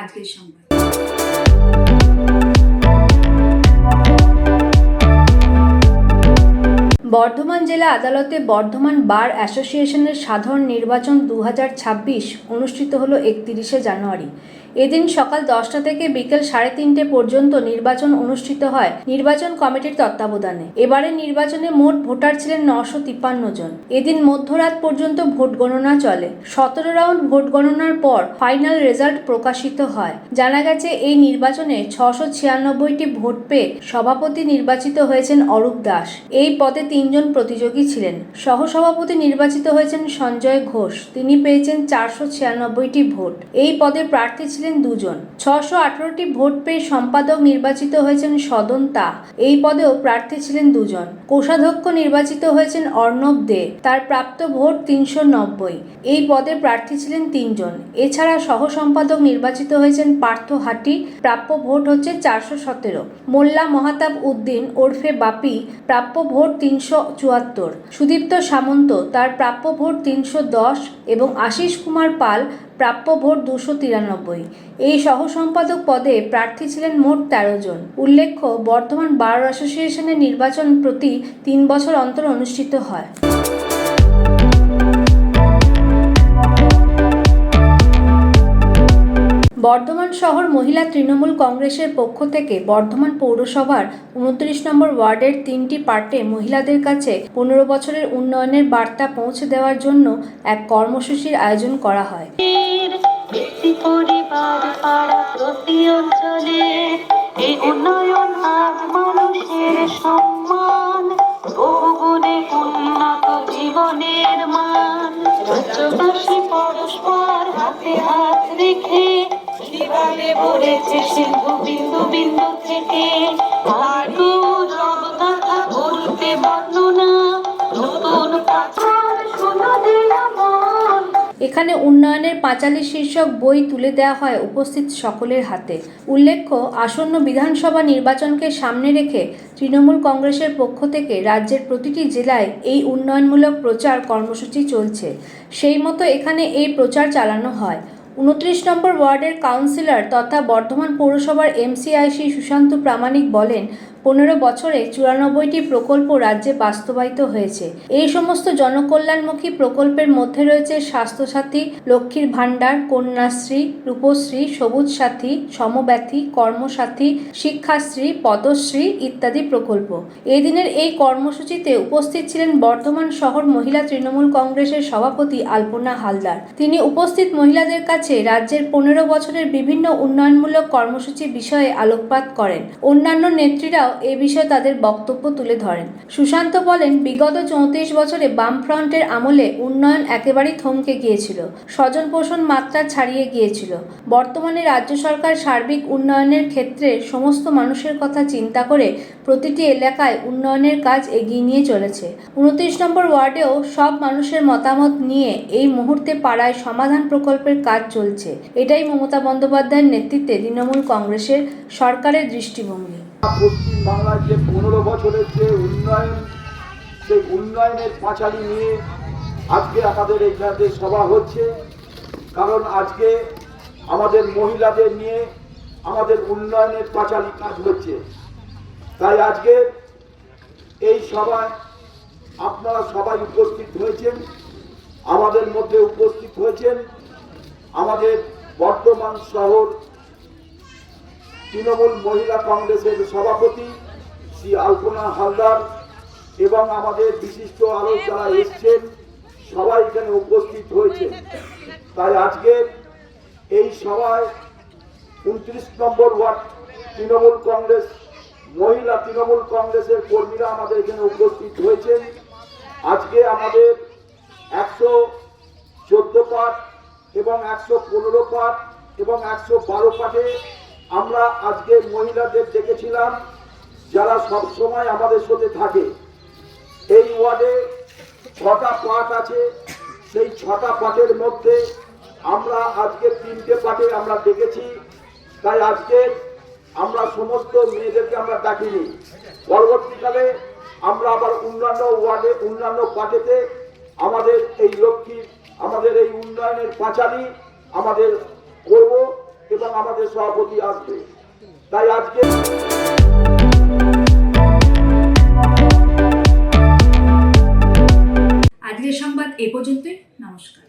আজকের সংবাদ। বর্ধমান জেলা আদালতে বর্ধমান বার অ্যাসোসিয়েশনের সাধারণ নির্বাচন 2026 অনুষ্ঠিত হলো 31শে জানুয়ারি। এদিন সকাল 10টা থেকে বিকেল 3:30 পর্যন্ত নির্বাচন অনুষ্ঠিত হয় নির্বাচন কমিটির তত্ত্বাবধানে। এবারে নির্বাচনে মোট ভোটার ছিলেন 953 জন। এদিন মধ্যরাত পর্যন্ত ভোট গণনা চলে। 17 রাউন্ড ভোট গণনার পর ফাইনাল রেজাল্ট প্রকাশিত হয়। জানা গেছে এই নির্বাচনে 696টি ভোট পেয়ে সভাপতি নির্বাচিত হয়েছেন অরূপ দাস। এই পদে 3 জন প্রতিযোগী ছিলেন। সহসভাপতি নির্বাচিত হয়েছেন সঞ্জয় ঘোষ, তিনি পেয়েছেন 496টি ভোট। এই পদে প্রার্থী ছিলেন 2 জন। 618টি ভোট পেয়ে সম্পাদক নির্বাচিত হয়েছেন সদন তা, এই পদেও প্রার্থী ছিলেন 2 জন। কোষাধ্যক্ষ নির্বাচিত হয়েছেন অর্ণব দে, তার প্রাপ্ত ভোট 390, এই পদে প্রার্থী ছিলেন 3 জন। এছাড়া সহ সম্পাদক নির্বাচিত হয়েছেন পার্থ হাটি, প্রাপ্য ভোট হচ্ছে 417। মোল্লা মহাতাব উদ্দিন ওরফে বাপি, প্রাপ্য ভোট 374। সুদীপ্ত সামন্ত, তার প্রাপ্য ভোট 310 এবং আশিস কুমার পাল, প্রাপ্য ভোট 293। এই সহ সম্পাদক পদে প্রার্থী ছিলেন মোট 13 জন। উল্লেখ্য, বর্ধমান বার অ্যাসোসিয়েশনের নির্বাচন প্রতি 3 বছর অন্তর অনুষ্ঠিত হয়। বর্ধমান শহর মহিলা তৃণমূল কংগ্রেসের পক্ষ থেকে বর্ধমান পৌরসভার 29 নম্বর ওয়ার্ডের 3টি পার্টে মহিলাদের কাছে 15 বছরের উন্নয়নের বার্তা পৌঁছে দেওয়ার জন্য এক কর্মসূচির আয়োজন করা হয়। জীবনের মান রাজ্যবাসী পরস্পর হাতে হাত রেখে জীবনে বলেছে সিন্ধু বিন্দু বিন্দু থেকে কথা বলতে বর্ণনা নতুন এখানে উন্নয়নের পাঁচালী শীর্ষক বই তুলে দেওয়া হয় উপস্থিত সকলের হাতে। উল্লেখ্য, আসন্ন বিধানসভা নির্বাচনকে সামনে রেখে তৃণমূল কংগ্রেসের পক্ষ থেকে রাজ্যের প্রতিটি জেলায় এই উন্নয়নমূলক প্রচার কর্মসূচি চলছে। সেই মতো এখানে এই প্রচার চালানো হয়। 29 নম্বর ওয়ার্ডের কাউন্সিলর তথা বর্ধমান পৌরসভার এমসিআইসি সুশান্ত প্রামাণিক বলেন, 15 বছরে 94টি প্রকল্প রাজ্যে বাস্তবায়িত হয়েছে। এই সমস্ত জনকল্যাণমুখী প্রকল্পের মধ্যে রয়েছে স্বাস্থ্যসাথী, লক্ষ্মীর ভাণ্ডার, কন্যাশ্রী, রূপশ্রী, সবুজ সাথী, সমব্যথী, কর্মসাথী, শিক্ষাশ্রী, পদশ্রী ইত্যাদি প্রকল্প। এদিনের এই কর্মসূচিতে উপস্থিত ছিলেন বর্ধমান শহর মহিলা তৃণমূল কংগ্রেসের সভাপতি আলপনা হালদার। তিনি উপস্থিত মহিলাদের কাছে রাজ্যের 15 বছরের বিভিন্ন উন্নয়নমূলক কর্মসূচি বিষয়ে আলোকপাত করেন। অন্যান্য নেত্রীরাও এ বিষয়ে তাদের বক্তব্য তুলে ধরেন। সুশান্ত বলেন, বিগত 34 বছরে বামফ্রন্টের আমলে উন্নয়ন একেবারেই থমকে গিয়েছিল, স্বজন পোষণ মাত্রা ছাড়িয়ে গিয়েছিল। বর্তমানে রাজ্য সরকার সার্বিক উন্নয়নের ক্ষেত্রে সমস্ত মানুষের কথা চিন্তা করে প্রতিটি এলাকায় উন্নয়নের কাজ এগিয়ে নিয়ে চলেছে। 29 নম্বর ওয়ার্ডেও সব মানুষের মতামত নিয়ে এই মুহূর্তে পাড়ায় সমাধান প্রকল্পের কাজ চলছে। এটাই মমতা বন্দ্যোপাধ্যায়ের নেতৃত্বে তৃণমূল কংগ্রেসের সরকারের দৃষ্টিভঙ্গি। পশ্চিম বাংলার যে 15 বছরের যে উন্নয়ন, সেই উন্নয়নের পাঁচালী নিয়ে আজকে আমাদের এখানে সভা হচ্ছে। কারণ আজকে আমাদের মহিলাদের নিয়ে আমাদের উন্নয়নের পাঁচালী কাজ হচ্ছে। তাই আজকে এই সভায় আপনারা সবাই উপস্থিত হয়েছেন। আমাদের মধ্যে উপস্থিত হয়েছেন আমাদের বর্ধমান শহর তৃণমূল মহিলা কংগ্রেসের সভাপতি শ্রী আলপনা হালদার এবং আমাদের বিশিষ্ট আরো যারা এসছেন সবাই এখানে উপস্থিত হয়েছেন। তাই আজকে এই সভায় 29 নম্বর ওয়ার্ড তৃণমূল কংগ্রেস মহিলা তৃণমূল কংগ্রেসের কর্মীরা আমাদের এখানে উপস্থিত হয়েছেন। আজকে আমাদের 114 পার্ট এবং 115 পার্ট এবং 112 পার্টে আমরা আজকে মহিলাদের দেখেছিলাম, যারা সব সময় আমাদের সাথে থাকে। এই ওয়ার্ডে 6টা পার্ট আছে। সেই 6টা পার্টের মধ্যে আমরা আজকে 3টে পার্টে আমরা দেখেছি। তাই আজকে আমরা সমস্ত মেয়েদেরকে আমরা ডাকিনি। পরবর্তীকালে আমরা আবার অন্যান্য ওয়ার্ডে অন্যান্য পার্টেতে আমাদের এই লক্ষ্মী আমাদের এই উন্নয়নের পাঁচালী আমাদের করব এবং আমাদের সভাপতি আসবে। তাই আজকে আজকের সংবাদ এ পর্যন্তই। নমস্কার।